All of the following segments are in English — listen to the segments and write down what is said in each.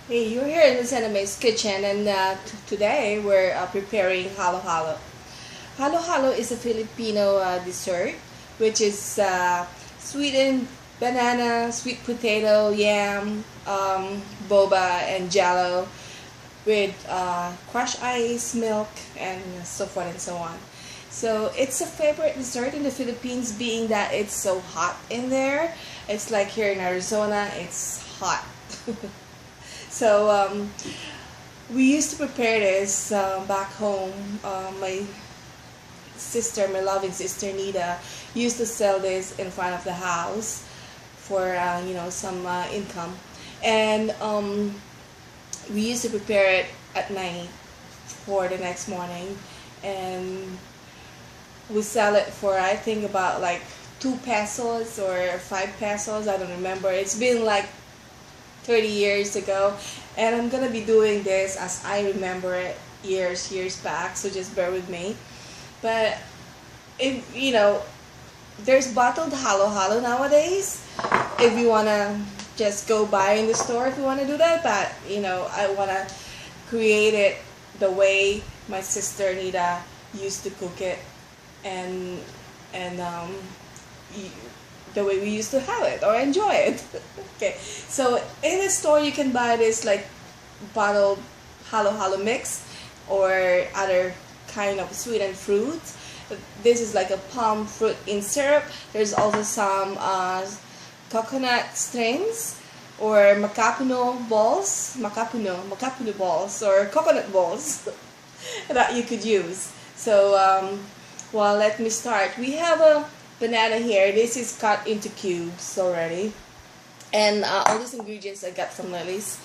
Hey, you're here in lucenamay's kitchen, and today we're preparing halo-halo. Halo-halo is a Filipino dessert, which is sweetened banana, sweet potato, yam, boba, and jello with crushed ice, milk, and so forth and so on. So it's a favorite dessert in the Philippines, being that it's so hot in there. It's like here in Arizona, it's hot. So we used to prepare this back home. My loving sister Nita, used to sell this in front of the house for some income, and we used to prepare it at night for the next morning, and we sell it for I think about like 2 pesos or 5 pesos. I don't remember. It's been like 30 years ago, and I'm gonna be doing this as I remember it years back, so just bear with me. But if there's bottled halo nowadays, if you wanna just go buy in the store if you wanna do that, but I wanna create it the way my sister Nita used to cook it, and the way we used to have it or enjoy it. Okay, so in the store you can buy this like bottled halo mix or other kind of sweetened fruits. This is like a palm fruit in syrup. There's also some coconut strings or makapuno balls, or coconut balls that you could use. So well, let me start. We have a banana here. This is cut into cubes already, and all these ingredients I got from Lily's.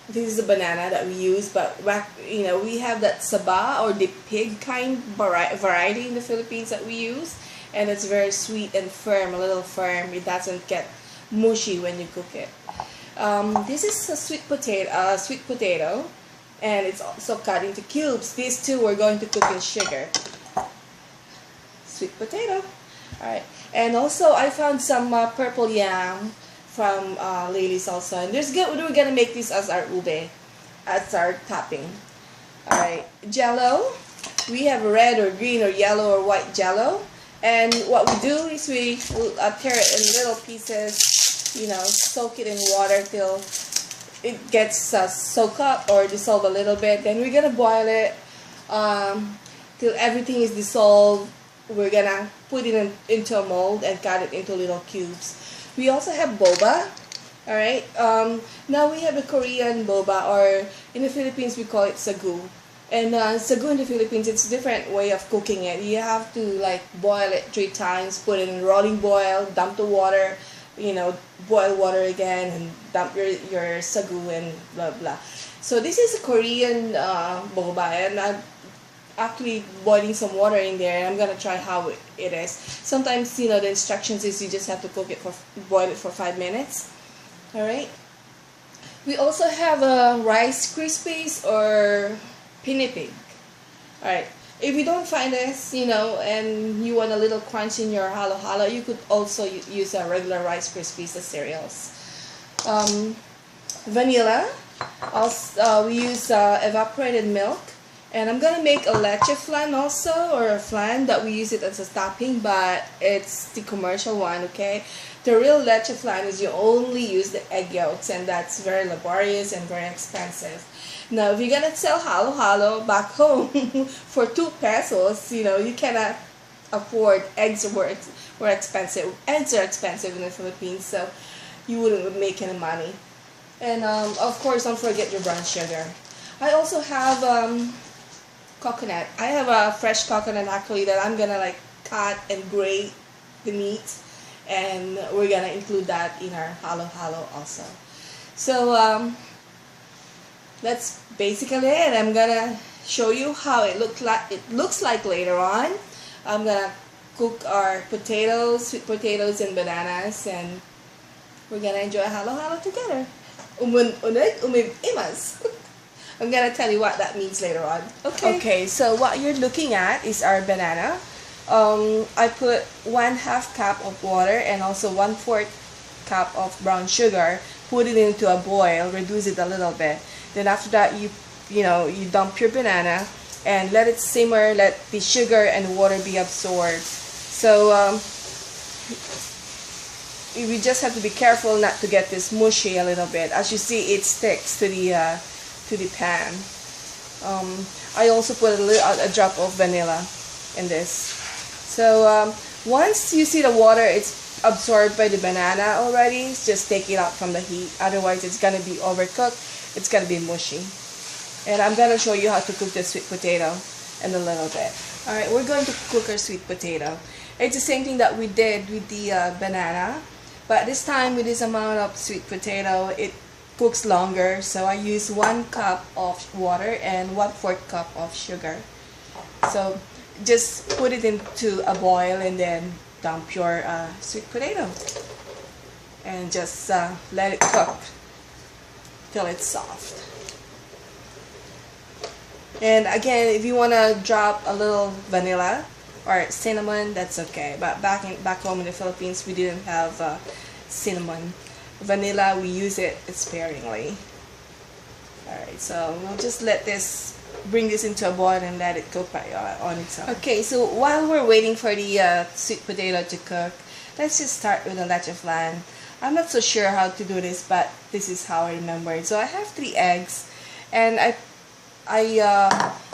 This is a banana that we use, but we have that saba or the pig kind variety in the Philippines that we use, and it's very sweet and firm, a little firm. It doesn't get mushy when you cook it. This is a sweet potato, and it's also cut into cubes. These two we're going to cook in sugar. Sweet potato. Alright, and also I found some purple yam from Lily's also, and we're gonna make this as our ube, as our topping. Alright, jello. We have red or green or yellow or white jello, and what we do is we tear it in little pieces, soak it in water till it gets soak up or dissolve a little bit. Then we're gonna boil it till everything is dissolved. We're gonna put it into a mold and cut it into little cubes. We also have boba. Alright, now we have a Korean boba, or in the Philippines we call it sagu. And sagu in the Philippines, it's a different way of cooking it. You have to like boil it 3 times, put it in rolling boil, dump the water, boil water again, and dump your sagu and blah blah. So this is a Korean boba, and actually boiling some water in there, and I'm gonna try how it is. Sometimes the instructions is you just have to boil it for 5 minutes. Alright, we also have Rice Krispies or pinipig. Alright, if you don't find this and you want a little crunch in your halo, you could also use a regular Rice Krispies as cereals. Vanilla. Also we use evaporated milk. And I'm gonna make a leche flan also, or a flan that we use it as a topping, but it's the commercial one, okay? The real leche flan is you only use the egg yolks, and that's very laborious and very expensive. Now, if you're gonna sell halo back home for 2 pesos, you cannot afford eggs. Were expensive. Eggs are expensive in the Philippines, so you wouldn't make any money. And of course, don't forget your brown sugar. I also have coconut. I have a fresh coconut actually that I'm gonna like cut and grate the meat, and we're gonna include that in our halo also. So that's basically it. I'm gonna show you how it looks like later on. I'm gonna cook our sweet potatoes and bananas, and we're gonna enjoy halo together. Imas. I'm gonna tell you what that means later on. Okay, so what you're looking at is our banana. I put 1/2 cup of water and also 1/4 cup of brown sugar. put it into a boil, reduce it a little bit. Then after that, you dump your banana and let it simmer, let the sugar and water be absorbed. So we just have to be careful not to get this mushy a little bit. As you see, it sticks to the pan. I also put a drop of vanilla in this. So once you see the water, it's absorbed by the banana already, just take it out from the heat. Otherwise, it's gonna be overcooked. It's gonna be mushy. And I'm gonna show you how to cook the sweet potato in a little bit. All right, we're going to cook our sweet potato. It's the same thing that we did with the banana, but this time with this amount of sweet potato, it cooks longer. So I use 1 cup of water and 1/4 cup of sugar. So just put it into a boil and then dump your sweet potato and just let it cook till it's soft. And again, if you want to drop a little vanilla or cinnamon, that's okay. But back home in the Philippines, we didn't have cinnamon. Vanilla, we use it sparingly. Alright, so we'll just bring this into a boil and let it cook on its own. Okay, so while we're waiting for the sweet potato to cook, let's just start with the leche flan. I'm not so sure how to do this, but this is how I remember it. So I have 3 eggs, and I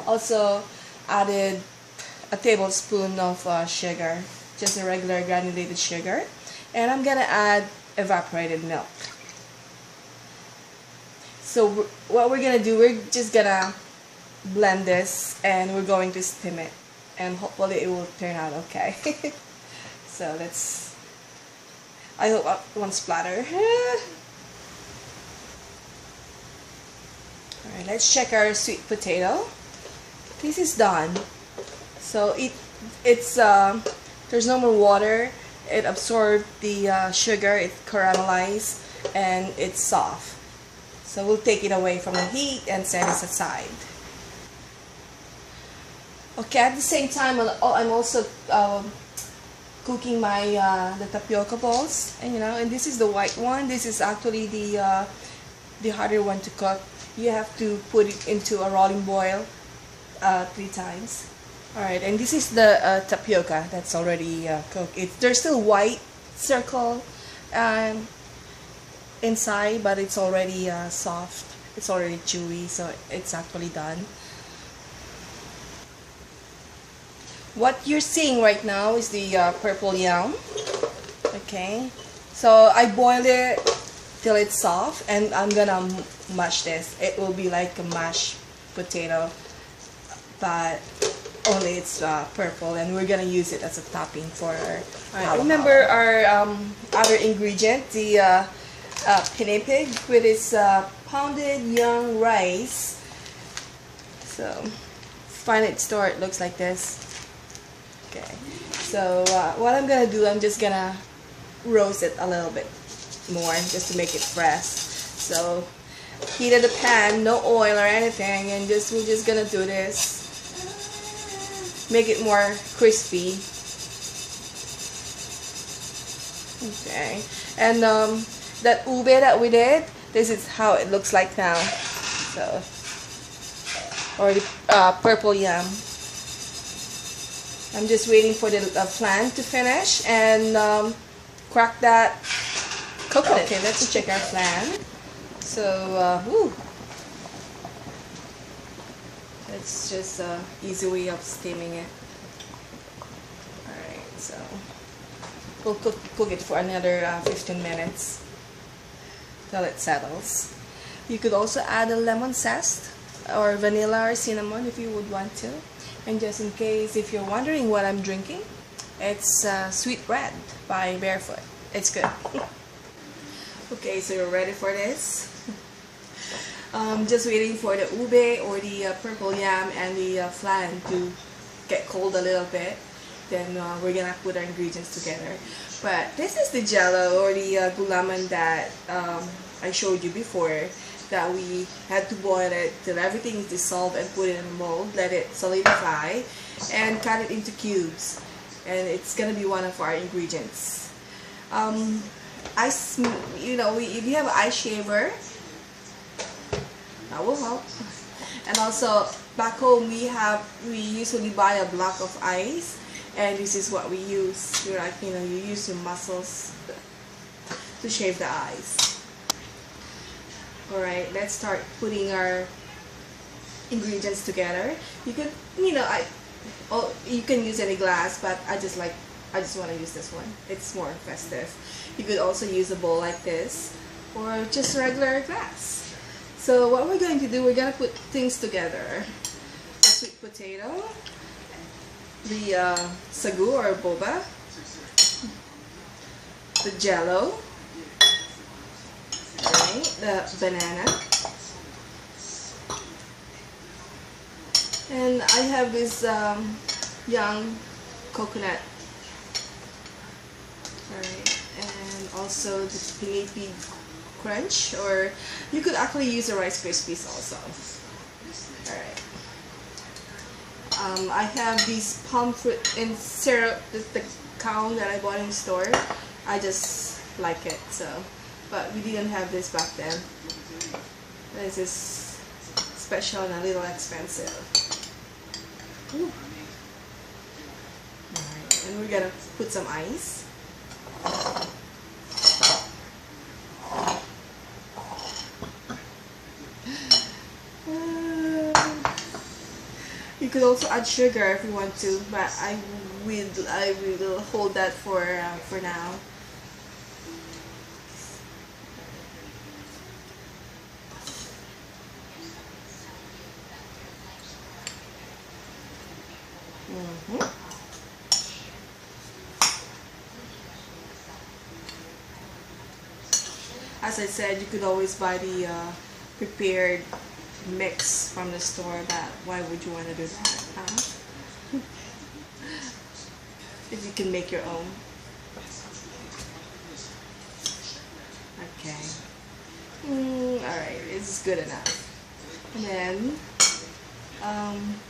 also added a tablespoon of sugar, just a regular granulated sugar, and I'm gonna add evaporated milk. So what we're gonna do, we're just gonna blend this and we're going to steam it, and hopefully it will turn out okay. So I hope I won't splatter. Alright, let's check our sweet potato. This is done. So there's no more water. It absorbed the sugar, it caramelized, and it's soft. So we'll take it away from the heat and set it aside. Okay, at the same time, I'm also cooking the tapioca balls, and this is the white one. This is actually the harder one to cook. You have to put it into a rolling boil 3 times. Alright, and this is the tapioca that's already cooked. There's still white circle inside, but it's already soft. It's already chewy, so it's actually done. What you're seeing right now is the purple yam. Okay, so I boiled it till it's soft, and I'm gonna mash this. It will be like a mashed potato, but only it's purple, and we're gonna use it as a topping for our remember our other ingredient, the pinipig, with its pounded young rice. So find it store, it looks like this. Okay, so what I'm gonna do, I'm just gonna roast it a little bit more just to make it fresh. So heated the pan, no oil or anything, and we're just gonna do this, make it more crispy. Okay, and that ube that we did, this is how it looks like now. So, or the purple yam. I'm just waiting for the flan to finish and crack that coconut. Okay, let's check our flan. So, it's just an easy way of steaming it. Alright, so we'll cook it for another 15 minutes till it settles. You could also add a lemon zest or vanilla or cinnamon if you would want to. And just in case, if you're wondering what I'm drinking, it's Sweet Red by Barefoot. It's good. Okay, so you're ready for this? Just waiting for the ube or the purple yam and the flan to get cold a little bit. Then we're gonna put our ingredients together. But this is the jello or the gulaman that I showed you before, that we had to boil it till everything is dissolved and put it in a mold, let it solidify, and cut it into cubes. And it's gonna be one of our ingredients. ice, if you have an ice shaver, that will help. And also back home we usually buy a block of ice, and this is what we use. You're like, you use your muscles to shave the ice. Alright, let's start putting our ingredients together. You can, you can use any glass, but I just want to use this one. It's more festive. You could also use a bowl like this, or just regular glass. So what we're going to do, we're going to put things together. The sweet potato, the sagu or boba, the jello, right, the banana, and I have this young coconut, alright, and also the pinipig crunch, or you could actually use the Rice Krispies also. Alright. I have these palm fruit and syrup, the cone that I bought in the store. I just like it, so. But we didn't have this back then. This is special and a little expensive. Ooh. Alright, and we're gonna put some ice. You could also add sugar if you want to, but I will hold that for now. As I said, you could always buy the prepared mix from the store, but why would you want to do that, huh? If you can make your own. Okay. Alright, this is good enough. And then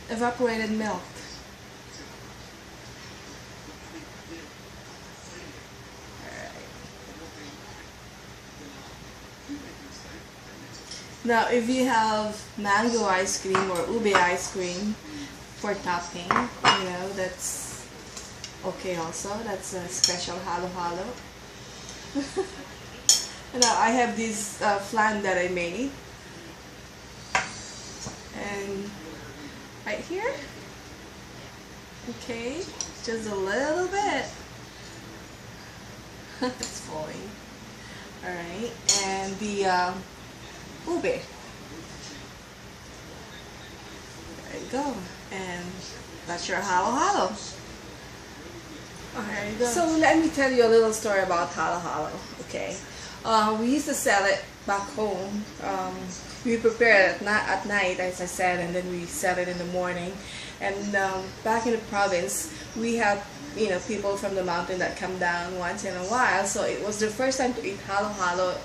evaporated milk. Now, if you have mango ice cream or ube ice cream for topping, that's okay also. That's a special halo-halo. Now, I have this flan that I made. And right here. Okay, just a little bit. It's falling. Alright, and the ube. There you go. And that's your halo-halo. There you go. So let me tell you a little story about halo-halo. Okay. We used to sell it back home. We prepare it at night, as I said, and then we sell it in the morning. And back in the province, we have people from the mountain that come down once in a while. So it was their first time to eat halo-halo,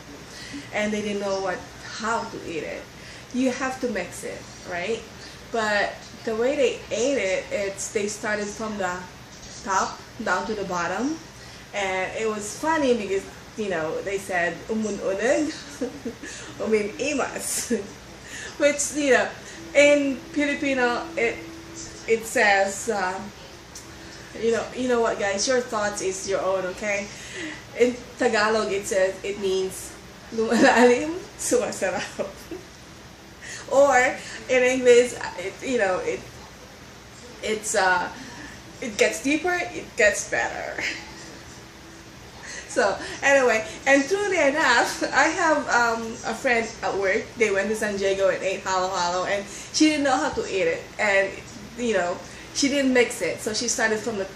and they didn't know how to eat it. You have to mix it, right? But the way they ate it, they started from the top down to the bottom, and it was funny because they said umun-unag, umim-imas, which in Filipino it says you know what, guys, your thoughts is your own, okay? In Tagalog it means lumalalim, sumasarap. Or in English, it gets deeper, it gets better. So anyway, and truly enough, I have a friend at work. They went to San Diego and ate halo-halo, and she didn't know how to eat it, and she didn't mix it, so she started from the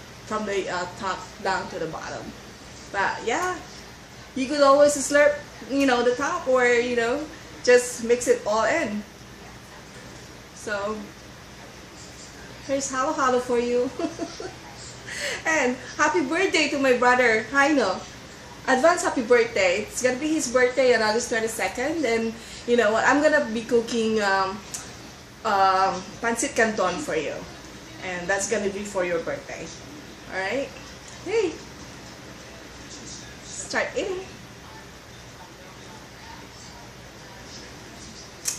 top down to the bottom. But yeah, you could always slurp the top, or just mix it all in. So here's halo-halo for you. And happy birthday to my brother Haino. Advance happy birthday. It's gonna be his birthday on August 22nd, and you know what, I'm gonna be cooking pancit canton for you, and that's gonna be for your birthday. Alright? Hey, start eating.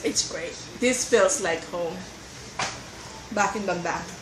It's great. This feels like home. Back in Bambang.